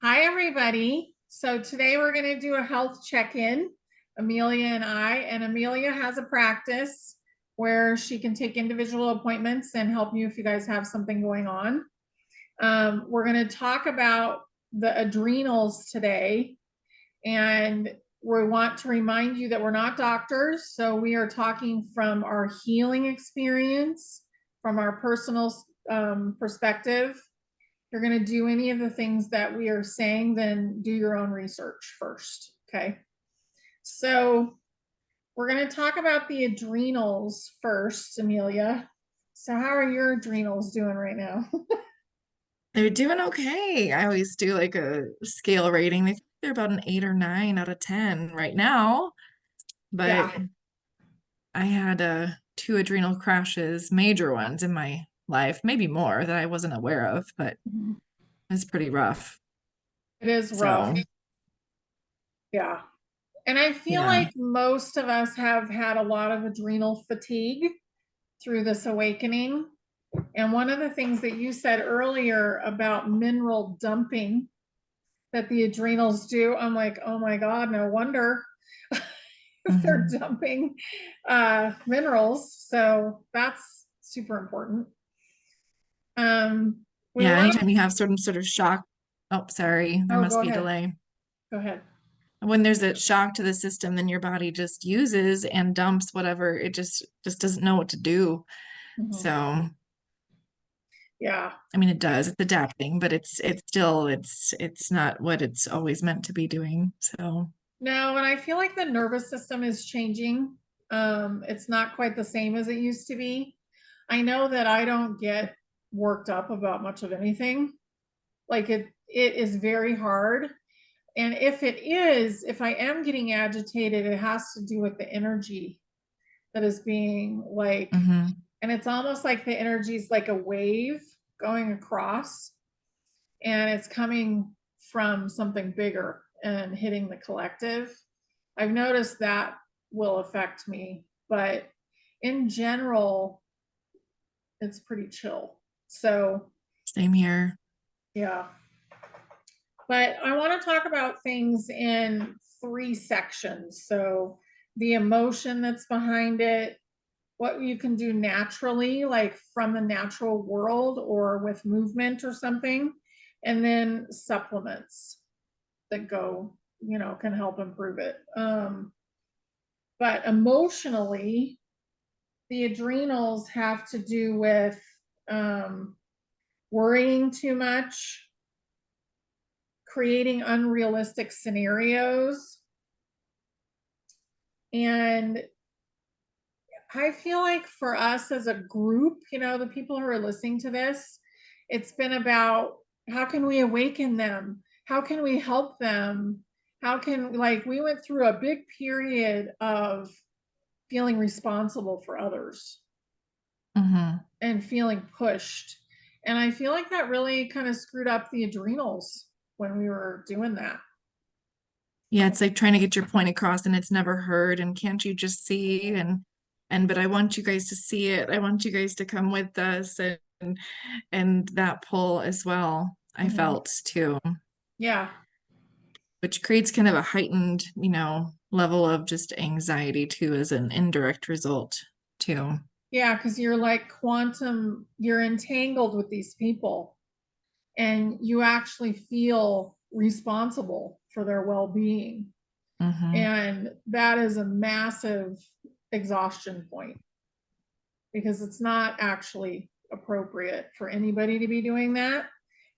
Hi, everybody. So today we're going to do a health check-in, Amelia and I, and Amelia has a practice where she can take individual appointments and help you if you guys have something going on. We're going to talk about the adrenals today, and we want to remind you that we're not doctors, so we are talking from our healing experience, from our personal perspective. If you're going to do any of the things that we are saying, then do your own research first. Okay. So we're going to talk about the adrenals first, Amelia. So how are your adrenals doing right now? They're doing okay. I always do like a scale rating. They're about an 8 or 9 out of 10 right now. But Yeah. I had two adrenal crashes, major ones in my life, maybe more that I wasn't aware of, but it's pretty rough. It is rough. So, Yeah. And I feel yeah. like most of us have had a lot of adrenal fatigue through this awakening. And one of the things that you said earlier about mineral dumping that the adrenals do, I'm like, oh my God, no wonder if they're Mhm. dumping minerals. So that's super important. We Yeah, want to, anytime you have some sort of shock. Oh, sorry, there oh, must go be a ahead. delay. Go ahead. When there's a shock to the system, then your body just uses and dumps whatever it just doesn't know what to do. Mhm. So, Yeah. I mean, it does. It's adapting, but it's still it's not what it's always meant to be doing. So, No, and I feel like the nervous system is changing. It's not quite the same as it used to be. I know that I don't get worked up about much of anything. Like it is very hard. And if I am getting agitated, it has to do with the energy that is being like, mhm. and it's almost like the energy is like a wave going across, and it's coming from something bigger and hitting the collective. I've noticed that will affect me, but in general, it's pretty chill. So, Same here. yeah. But I want to talk about things in three sections. So, the emotion that's behind it, what you can do naturally, like from the natural world or with movement or something, and then supplements that can help improve it. But emotionally, the adrenals have to do with um, worrying too much, creating unrealistic scenarios. And I feel like for us as a group, the people who are listening to this, it's been about how can we awaken them? How can we help them? How can, like, we went through a big period of feeling responsible for others Mhm. and feeling pushed. And I feel like that really kind of screwed up the adrenals when we were doing that. Yeah, it's like trying to get your point across and it's never heard. And can't you just see? And but I want you guys to see it. I want you guys to come with us and that pull as well. I Mhm. felt too, Yeah. which creates kind of a heightened, level of just anxiety too, as an indirect result too. Yeah. Cause you're like you're entangled with these people and you actually feel responsible for their well being. Hmm. And that is a massive exhaustion point because it's not actually appropriate for anybody to be doing that.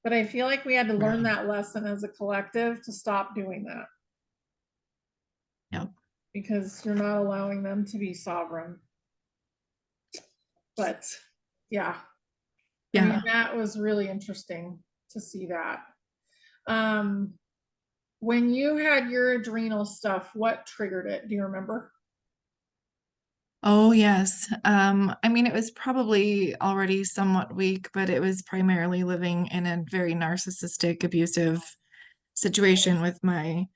But I feel like we had to learn Right. that lesson as a collective to stop doing that Yep. because you're not allowing them to be sovereign. But yeah, I mean, Yeah. that was really interesting to see that. Um, when you had your adrenal stuff, what triggered it? Do you remember? Oh, yes. I mean, it was probably already somewhat weak, but it was primarily living in a very narcissistic, abusive situation with my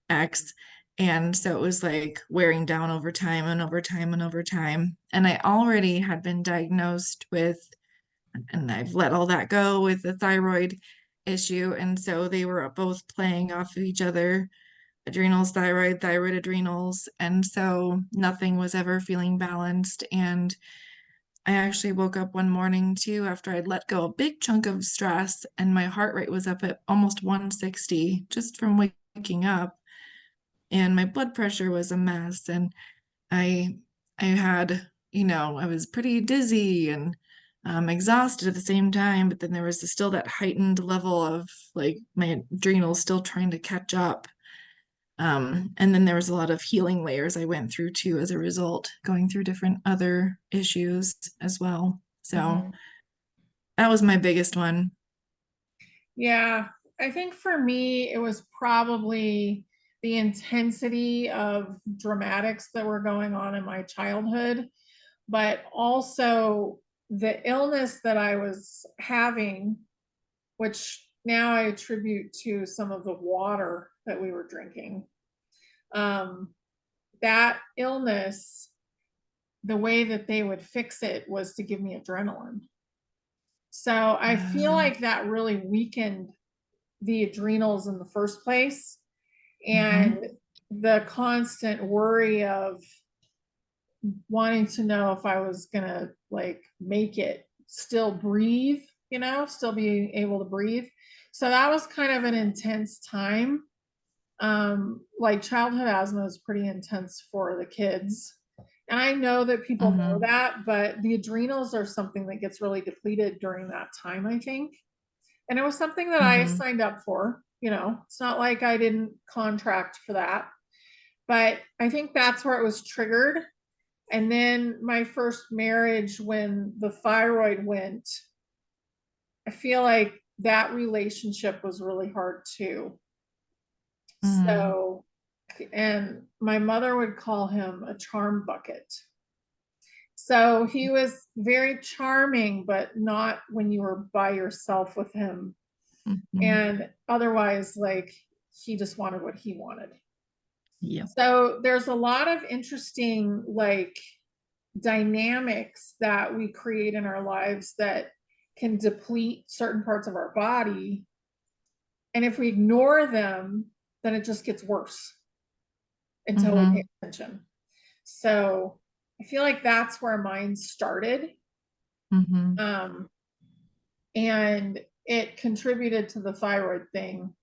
ex. And so it was like wearing down over time and over time and over time. And I already had been diagnosed with, and I've let all that go with the thyroid. issue. And so they were both playing off of each other, adrenals, thyroid, thyroid, adrenals. And so nothing was ever feeling balanced. And I actually woke up one morning too after I'd let go a big chunk of stress, and my heart rate was up at almost 160 just from waking up. And my blood pressure was a mess. And I I had, I was pretty dizzy and exhausted at the same time, but then there was still that heightened level of like my adrenals still trying to catch up. And then there was a lot of healing layers I went through too as a result, going through different other issues as well. So Mhm. that was my biggest one. Yeah, I think for me, it was probably the intensity of dramatics that were going on in my childhood, but also the illness that I was having, which now I attribute to some of the water that we were drinking. Um, that illness, the way that they would fix it was to give me adrenaline. So I feel Um, like that really weakened the adrenals in the first place. mhm, And the constant worry of wanting to know if I was gonna like make it, still breathe, still being able to breathe. So that was kind of an intense time. Like childhood asthma is pretty intense for the kids. And I know that people know mhm, that, but the adrenals are something that gets really depleted during that time, I think. And it was something that I mhm, signed up for. It's not like I didn't contract for that, but I think that's where it was triggered. And then my first marriage, when the thyroid went, I feel like that relationship was really hard too. mhm, So, and my mother would call him a charm bucket. So he was very charming, but not when you were by yourself with him. mhm. And otherwise, like he just wanted what he wanted. Yep. So there's a lot of interesting, like, dynamics that we create in our lives that can deplete certain parts of our body. And if we ignore them, then it just gets worse until we pay Mhm, attention. So I feel like that's where mine started. mhm. Um, and it contributed to the thyroid thing,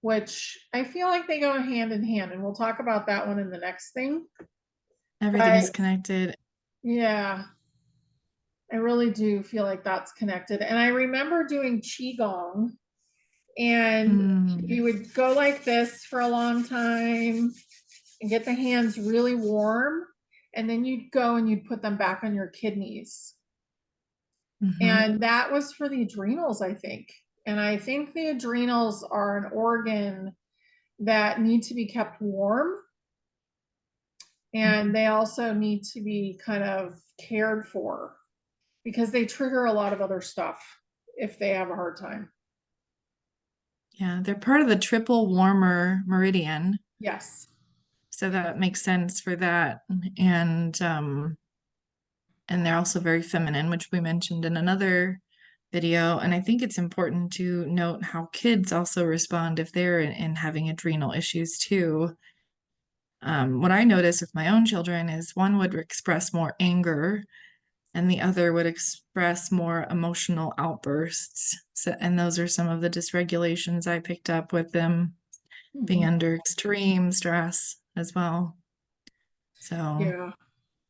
which I feel like they go hand in hand. And we'll talk about that one in the next thing. But Everything's connected. yeah, I really do feel like that's connected. And I remember doing Qigong, and Mm, you would go like this for a long time and get the hands really warm. And then you'd go and you'd put them back on your kidneys. mhm, And that was for the adrenals, I think. And I think the adrenals are an organ that need to be kept warm. And mhm. they also need to be kind of cared for because they trigger a lot of other stuff if they have a hard time. Yeah, they're part of the triple warmer meridian, Yes. so that makes sense for that. And and they're also very feminine, which we mentioned in another video. And I think it's important to note how kids also respond if they're in having adrenal issues too. What I notice with my own children is one would express more anger and the other would express more emotional outbursts. So, and those are some of the dysregulations I picked up with them being Mhm. under extreme stress as well. So, Yeah.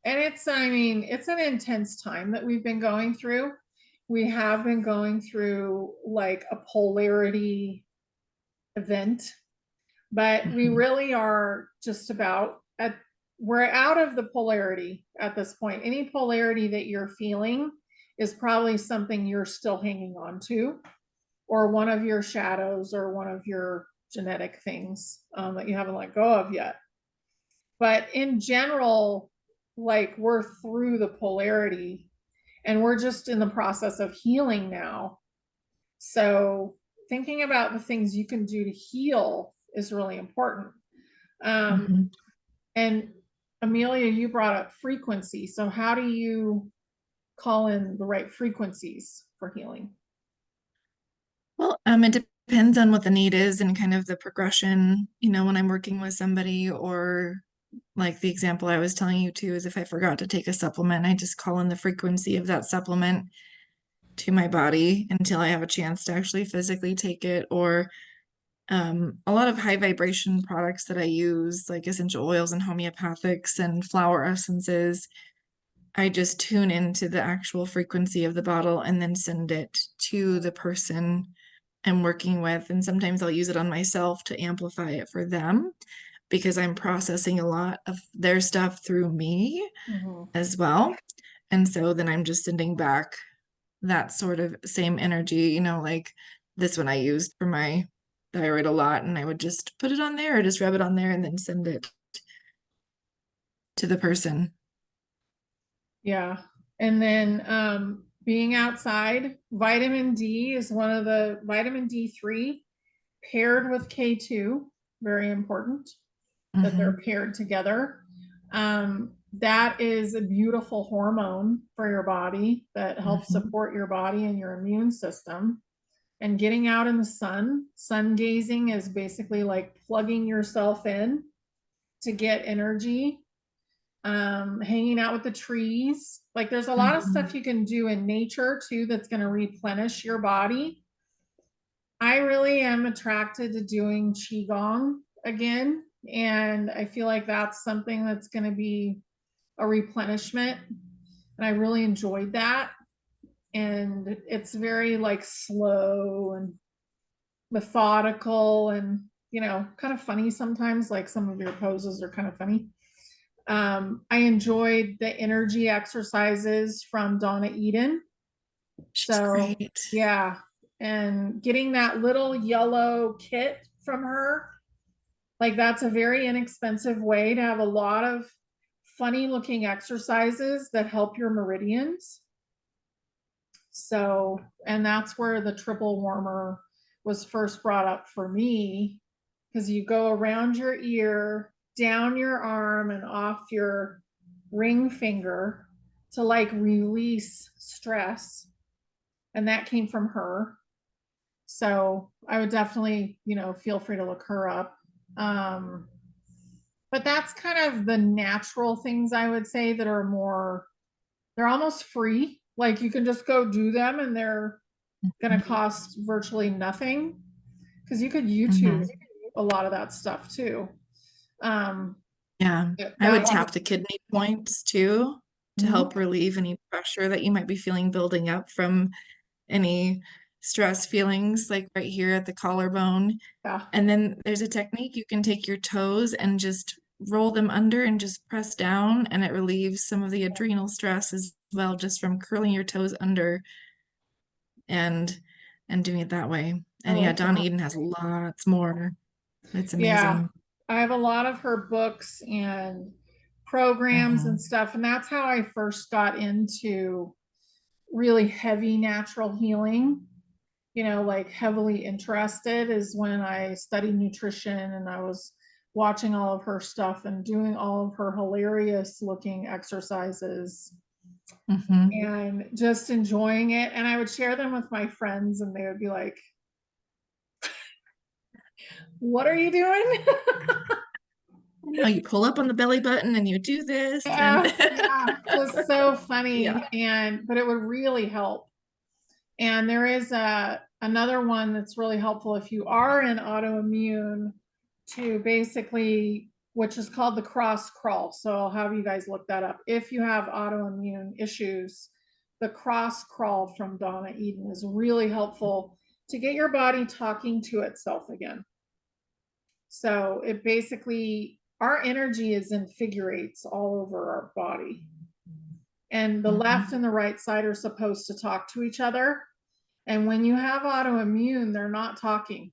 And I mean, it's an intense time that we've been going through. We have been going through like a polarity event, but we mhm, really are just about at, we're out of the polarity at this point. Any polarity that you're feeling is probably something you're still hanging on to, or one of your shadows, or one of your genetic things that you haven't let go of yet. But in general, like we're through the polarity and we're just in the process of healing now. So thinking about the things you can do to heal is really important. Um, mhm. and Amelia, you brought up frequency. So how do you call in the right frequencies for healing? Well, it depends on what the need is and kind of the progression, when I'm working with somebody, or like the example I was telling you too, is if I forgot to take a supplement, I just call in the frequency of that supplement to my body until I have a chance to actually physically take it. Or a lot of high vibration products that I use, like essential oils and homeopathics and flower essences, I just tune into the actual frequency of the bottle and then send it to the person I'm working with. And sometimes I'll use it on myself to amplify it for them because I'm processing a lot of their stuff through me Mhm. as well. And so then I'm just sending back that sort of same energy, like this one I used for my thyroid a lot, and I would just put it on there or just rub it on there and then send it to the person. Yeah. And then being outside, vitamin D is one of the vitamin D3 paired with K2, very important that they're Hmm. paired together. That is a beautiful hormone for your body that helps Hmm. support your body and your immune system. And getting out in the sun gazing is basically like plugging yourself in to get energy. Hanging out with the trees. Like there's a lot of Hmm. stuff you can do in nature too that's going to replenish your body. I really am attracted to doing qigong again, and I feel like that's something that's going to be a replenishment, and I really enjoyed that. And it's very like slow and methodical, and kind of funny sometimes. Like some of your poses are kind of funny. I enjoyed the energy exercises from Donna Eden. She's So, great. yeah. And getting that little yellow kit from her, like that's a very inexpensive way to have a lot of funny looking exercises that help your meridians. So, and that's where the triple warmer was first brought up for me, because you go around your ear, down your arm, and off your ring finger to like release stress. And that came from her. So I would definitely, feel free to look her up. Um, but that's kind of the natural things I would say that are more, they're almost free. Like you can just go do them and they're going to cost virtually nothing, because you could YouTube Hmm. a lot of that stuff too. Um, Yeah, I would that's tap the kidney points too to Mhm. help relieve any pressure that you might be feeling building up from any stress feelings, like right here at the collarbone. Yeah. And then there's a technique you can take your toes and just roll them under and just press down, and it relieves some of the adrenal stress as well, just from curling your toes under and doing it that way. I And yeah, like Dawn that. Eden has lots more. It's Yeah. amazing. I have a lot of her books and programs and Mhm. stuff. And that's how I first got into really heavy natural healing, like heavily interested, is when I studied nutrition and I was watching all of her stuff and doing all of her hilarious looking exercises Mhm. and just enjoying it. And I would share them with my friends and they would be like, "What are you doing?" No, you pull up on the belly button and you do this and Yeah, yeah, just so funny. yeah. And but it would really help. And there is another one that's really helpful if you are in autoimmune, to basically, which is called the cross crawl. So I'll have you guys look that up. If you have autoimmune issues, the cross crawl from Donna Eden is really helpful to get your body talking to itself again. So it basically, our energy is in figure eights all over our body. And the left Mhm. and the right side are supposed to talk to each other. And when you have autoimmune, they're not talking.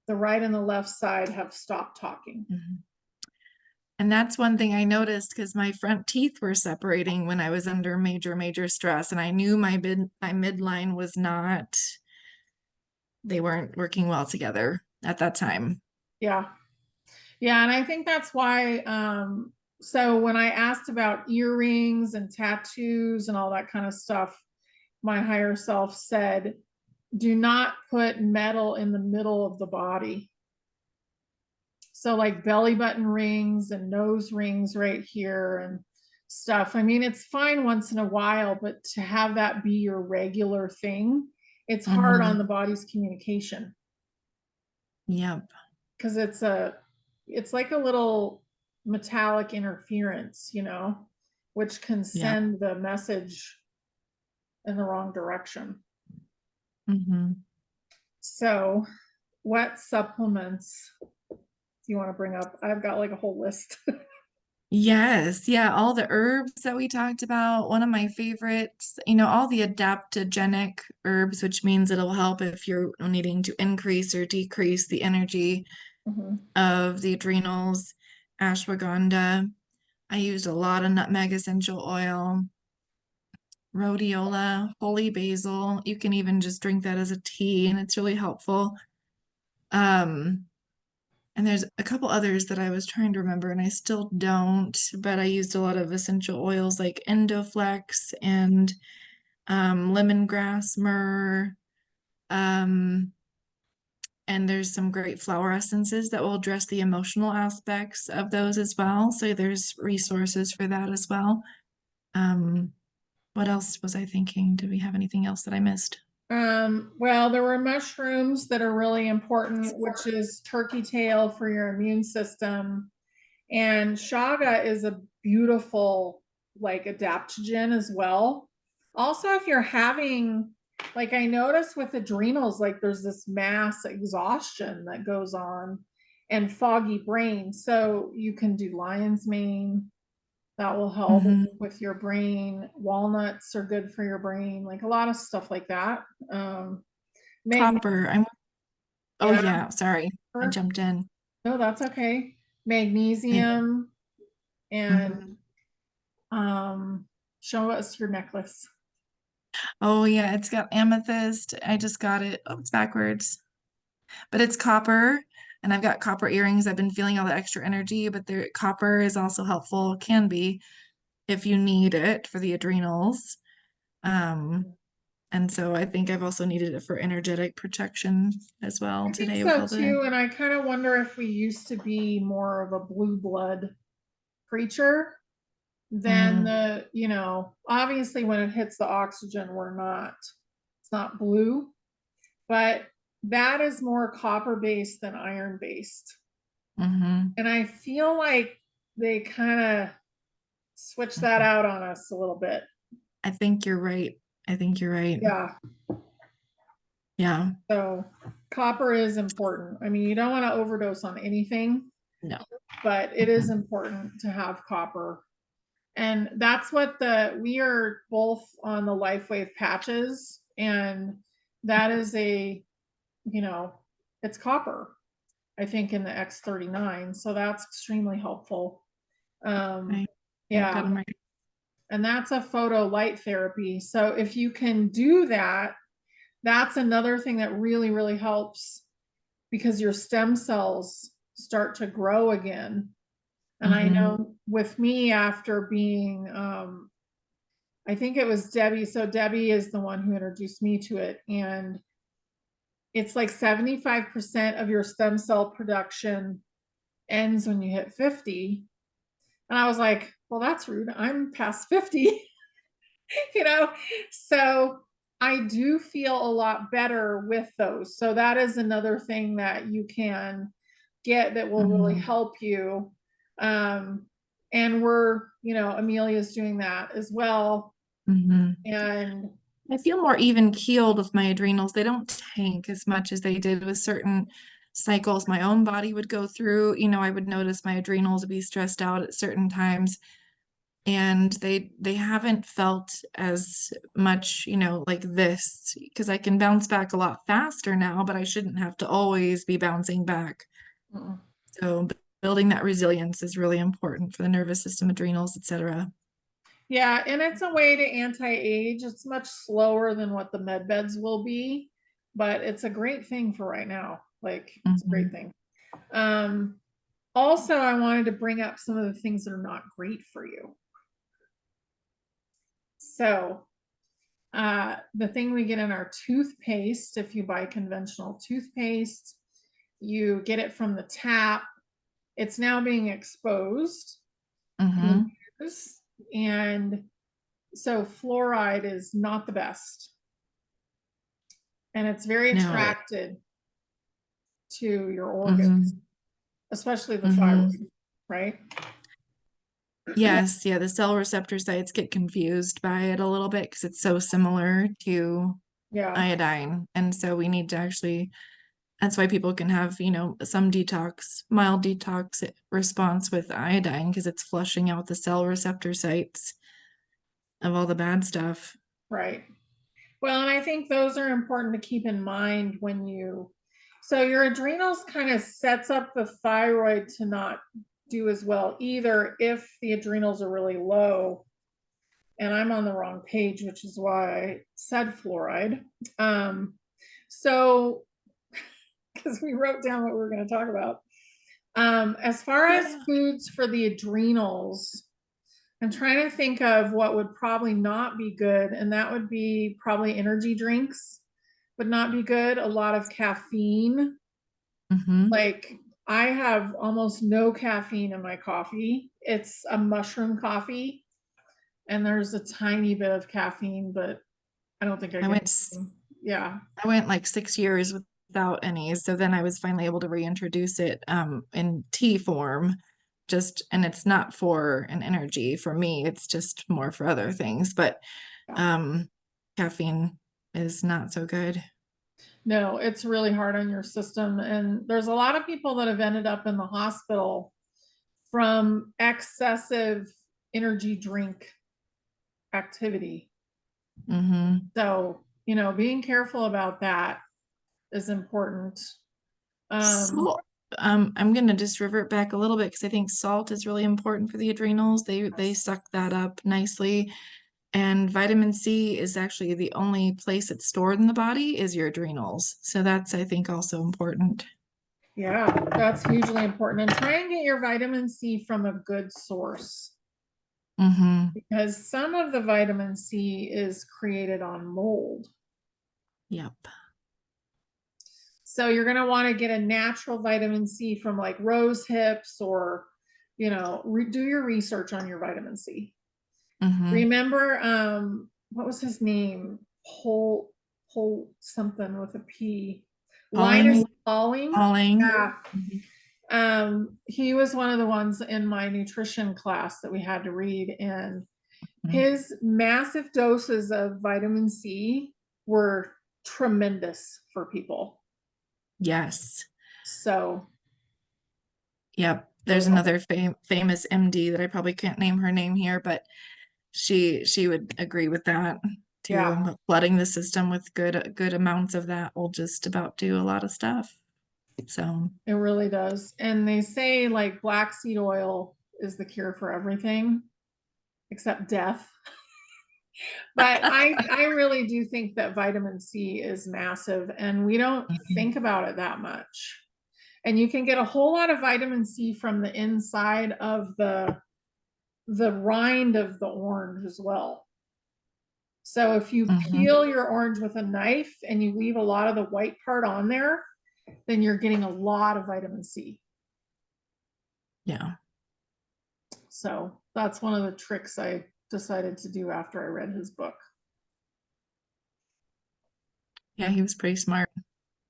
The right and the left side have stopped talking. Mhm. And that's one thing I noticed because my front teeth were separating when I was under major, major stress. And I knew my midline was not, they weren't working well together at that time. Yeah. Yeah. And I think that's why. So when I asked about earrings and tattoos and all that kind of stuff, my higher self said, do not put metal in the middle of the body. So like belly button rings and nose rings right here and stuff. I mean, it's fine once in a while, but to have that be your regular thing, it's hard on the body's communication Yep. because it's like a little metallic interference, which can Yep. send the message in the wrong direction. So, what supplements do you want to bring up? I've got like a whole list. Yes, yeah, all the herbs that we talked about. One of my favorites, all the adaptogenic herbs, which means it'll help if you're needing to increase or decrease the energy Mhm. of the adrenals. Ashwagandha. I used a lot of nutmeg essential oil, rhodiola, holy basil. You can even just drink that as a tea, and it's really helpful. Um, And there's a couple others that I was trying to remember, and I still don't, but I used a lot of essential oils like Endoflex and lemongrass myrrh. Um, and there's some great flower essences that will address the emotional aspects of those as well. So there's resources for that as well. Um, what else was I thinking? Do we have anything else that I missed? Well, there were mushrooms that are really important, which is turkey tail for your immune system. And chaga is a beautiful, like, adaptogen as well. Also, if you're having, like, I noticed with adrenals, like, there's this mass exhaustion that goes on and foggy brain. So you can do lion's mane, that will help Hmm. with your brain. Walnuts are good for your brain, like a lot of stuff like that. Mag- Copper. Oh yeah, yeah, sorry. I jumped in. no, that's okay. Yeah. Magnesium and Mhm. show us your necklace. Oh yeah, it's got amethyst. I just got it. Oh, it's backwards. But it's copper, and I've got copper earrings. I've been feeling all the extra energy, but copper is also helpful, can be if you need it for the adrenals. Um, and so I think I've also needed it for energetic protection as well I think today with so all the. too. And I kind of wonder if we used to be more of a blue blood creature than Mm, obviously when it hits the oxygen, it's not blue, but that is more copper based than iron based. hmm. And I feel like they kind of switch that out on us a little bit. I think you're right. I think you're right. Yeah. Yeah. So copper is important. I mean, you don't want to overdose on anything, No. but it is important to have copper. And that's what we are both on the LifeWave patches. And that is you know, it's copper, I think, in the X39. So that's extremely helpful. Um, Right. Yeah, I've got yeah. them right. And that's a photo light therapy. So if you can do that, that's another thing that really, really helps because your stem cells start to grow again. And I Hmm. know with me, after being, I think it was Debbie. So Debbie is the one who introduced me to it. And it's like 75% of your stem cell production ends when you hit 50. And I was like, well, that's rude. I'm past 50. you know so I do feel a lot better with those. So that is another thing that you can get that will really Hmm. help you. And Amelia's doing that as well. Hmm. And I feel more even keeled with my adrenals. They don't tank as much as they did with certain cycles my own body would go through. I would notice my adrenals would be stressed out at certain times, and they haven't felt as much, like this, because I can bounce back a lot faster now, but I shouldn't have to always be bouncing back. mm, So building that resilience is really important for the nervous system, adrenals, etc. yeah, and it's a way to anti-age. It's much slower than what the med beds will be, but it's a great thing for right now. Like, it's a great Hmm. thing. um Also, I wanted to bring up some of the things that are not great for you. So, The thing we get in our toothpaste, if you buy conventional toothpaste, you get it from the tap. It's now being exposed to Mm-hmm. use, and so fluoride is not the best, and it's very No. attracted to your organs, Mm-hmm. especially the Mm-hmm. thyroid, right? Yes, yeah, the cell receptor sites get confused by it a little bit because it's so similar to Yeah, iodine. And so we need to actually, that's why people can have, some detox, mild detox response with iodine because it's flushing out the cell receptor sites of all the bad stuff. right. Well, and I think those are important to keep in mind when you, so your adrenals kind of sets up the thyroid to not do as well either if the adrenals are really low. And I'm on the wrong page, which is why I said fluoride. So, because we wrote down what we were going to talk about. As far as foods for the adrenals, I'm trying to think of what would probably not be good, and that would be probably energy drinks would not be good. A lot of caffeine. Mm-hmm. Like I have almost no caffeine in my coffee. It's a mushroom coffee, and there's a tiny bit of caffeine, but I don't think I I get went yeah. I went like 6 years without any. So then I was finally able to reintroduce it in tea form. Just and it's not for an energy for me, it's just more for other things. But Yeah. um caffeine is not so good. No, it's really hard on your system. And there's a lot of people that have ended up in the hospital from excessive energy drink activity. Mm-hmm. So, being careful about that is important. Um, So I'm gonna just revert back a little bit because I think salt is really important for the adrenals. They suck that up nicely. And vitamin C is actually the only place it's stored in the body is your adrenals. So that's, I think, also important. yeah, that's hugely important. And try and get your vitamin C from a good source Mm-hmm. because some of the vitamin C is created on mold. Yep. So you're going to want to get a natural vitamin C from like rose hips or, do your research on your vitamin C. Mm-hmm. Remember, what was his name? Pol something with a P. Linus Falling, Pauling. falling. Yeah. Mhm. He was one of the ones in my nutrition class that we had to read, and Mhm. his massive doses of vitamin C were tremendous for people. Yes. So Yep. There's those, another famous MD that I probably can't name her name here, but she would agree with that too. yeah, But flooding the system with good amounts of that will just about do a lot of stuff. So, it really does. And they say like black seed oil is the cure for everything except death. But I really do think that vitamin C is massive and we don't think about it that much. And you can get a whole lot of vitamin C from the inside of the rind of the orange as well. So if you Mhm. peel your orange with a knife and you leave a lot of the white part on there, then you're getting a lot of vitamin C. Yeah. So that's one of the tricks I decided to do after I read his book. Yeah, he was pretty smart.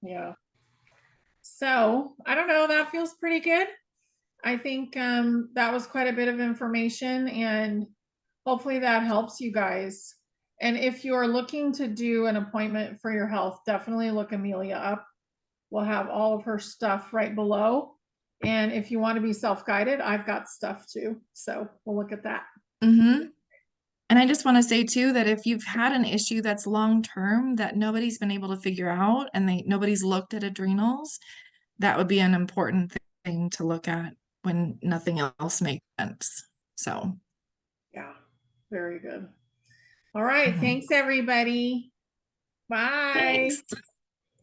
Yeah. So I don't know, that feels pretty good. I think that was quite a bit of information, and hopefully that helps you guys. And if you're looking to do an appointment for your health, definitely look Amelia up. We'll have all of her stuff right below. And if you want to be self-guided, I've got stuff too. So we'll look at that. Mm-hmm. And I just want to say too that if you've had an issue that's long term that nobody's been able to figure out and nobody's looked at adrenals, that would be an important thing to look at when nothing else makes sense. So, Yeah, very good. All right. mhm. Thanks, everybody. Bye. Thanks.